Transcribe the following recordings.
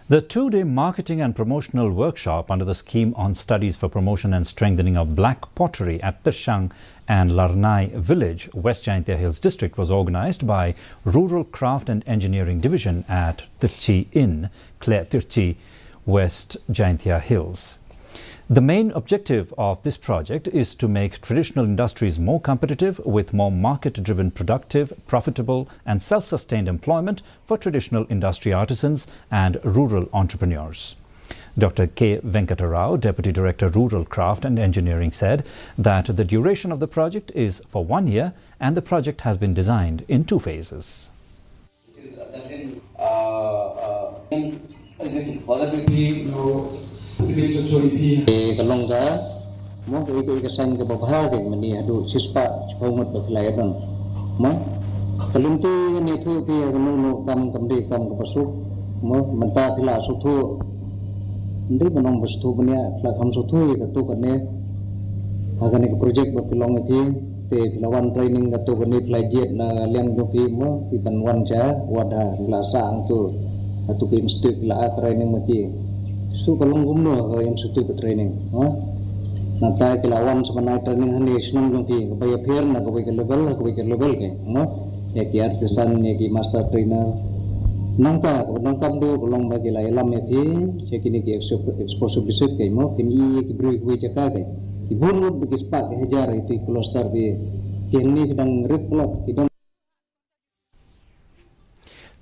The two-day marketing and promotional workshop under the scheme on studies for promotion and strengthening of black pottery at Tirshang and Larnai village, West Jaintia Hills district, was organized by Rural Craft and Engineering Division at Tirchi Inn, Clare Tirchi, West Jaintia Hills. The main objective of this project is to make traditional industries more competitive with more market-driven, productive, profitable and self-sustained employment for traditional industry artisans and rural entrepreneurs. Dr. K. Venkata Rao, Deputy Director, Rural Craft and Engineering, said that the duration of the project is for 1 year and the project has been designed in 2 phases. Kalong ka mo ko ikasan ka babahagi mani hadu sispa chongot baklay don mo kalunti ni thu pi no kam kamdi kam ka pasuk mo manta thila su thu ndi banong bastu bania thla kham su thu ka tu kane agane ka project ba pilong thi te lawan training ka tu kane fly jet na lem do pi mo pi banwan cha wada la sang tu atu ki mesti la training mati su kalong gumno ka institute ka training ha nanti kelawan sebenarnya training hani senang jongki kebaya fair na kebaya level ke no ya ki artisan ya ki master trainer nangka nangkam do kolong bagi la elam eti sekini ki exposure visit ke mo kini ki beri kuwi caka ke ki bunut bi spak ke hajar itu cluster bi kini sedang replot idon.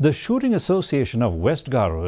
The Shooting Association of West Garo